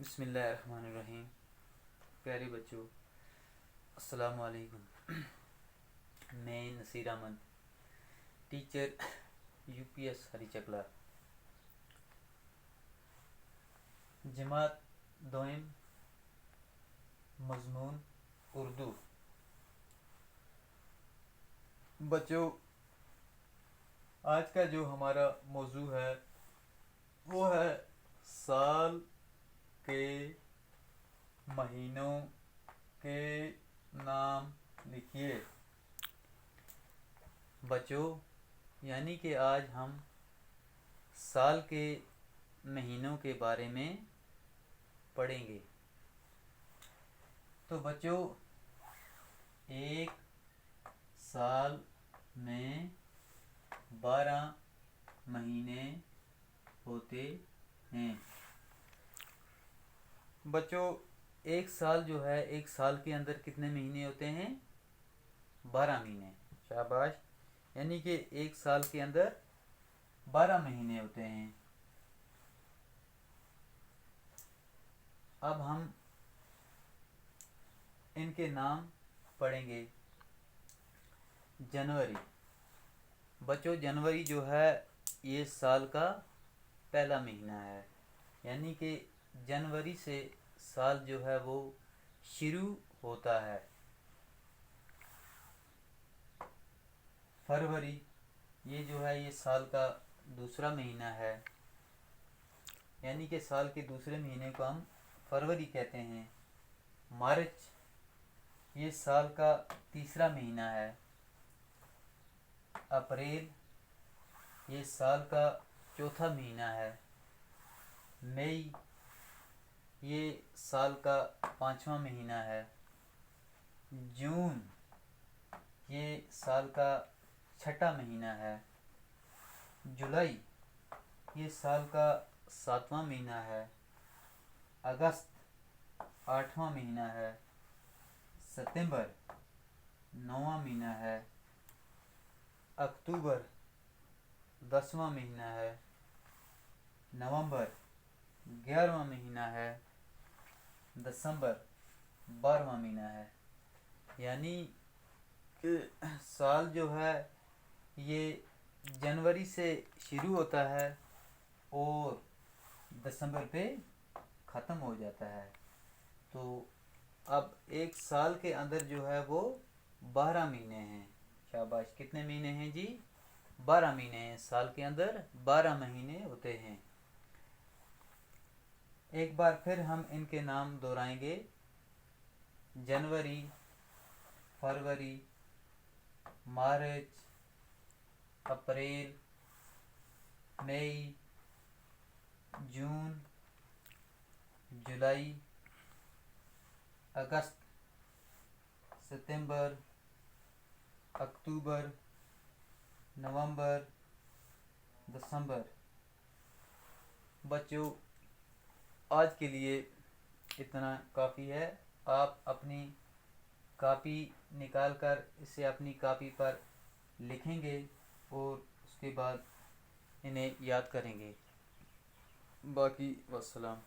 بسم اللہ الرحمن الرحیم۔ پیارے بچوں، السلام علیکم۔ میں Naseer Ahmed, teacher U P S Hari Chakla, جماعت دوئم، مضمون اردو۔ بچوں، آج کا جو ہمارا موضوع ہے وہ ہے سال کے مہینوں کے نام لکھیے۔ بچوں، یعنی کہ آج ہم سال کے مہینوں کے بارے میں پڑھیں گے۔ تو بچوں، ایک سال میں 12 مہینے ہوتے ہیں۔ بچوں، ایک سال جو ہے، ایک سال کے اندر کتنے مہینے ہوتے ہیں؟ 12 مہینے۔ شاباش! یعنی کہ ایک سال کے اندر 12 مہینے ہوتے ہیں۔ اب ہم ان کے نام پڑھیں گے۔ جنوری۔ بچوں، جنوری جو ہے یہ سال کا پہلا مہینہ ہے، یعنی کہ جنوری سے سال جو ہے وہ شروع ہوتا ہے۔ فروری، یہ جو ہے یہ سال کا دوسرا مہینہ ہے، یعنی کہ سال کے دوسرے مہینے کو ہم فروری کہتے ہیں۔ مارچ، یہ سال کا تیسرا مہینہ ہے۔ اپریل، یہ سال کا چوتھا مہینہ ہے۔ مئی، یہ سال کا 5واں مہینہ ہے۔ جون، یہ سال کا 6واں مہینہ ہے۔ جولائی، یہ سال کا 7واں مہینہ ہے۔ اگست، 8واں مہینہ ہے۔ ستمبر، 9واں مہینہ ہے۔ اکتوبر، 10واں مہینہ ہے۔ نومبر، 11واں مہینہ ہے۔ دسمبر، 12واں مہینہ ہے۔ یعنی کہ سال جو ہے یہ جنوری سے شروع ہوتا ہے اور دسمبر پہ ختم ہو جاتا ہے۔ تو اب ایک سال کے اندر جو ہے وہ 12 مہینے ہیں۔ شاباش! کتنے مہینے ہیں جی؟ 12 مہینے ہیں۔ سال کے اندر 12 مہینے ہوتے ہیں۔ ایک بار پھر ہم ان کے نام دہرائیں گے۔ جنوری، فروری، مارچ، اپریل، مئی، جون، جولائی، اگست، ستمبر، اکتوبر، نومبر، دسمبر۔ بچوں، آج کے لیے اتنا کافی ہے۔ آپ اپنی کاپی نکال کر اسے اپنی کاپی پر لکھیں گے اور اس کے بعد انہیں یاد کریں گے۔ باقی والسلام۔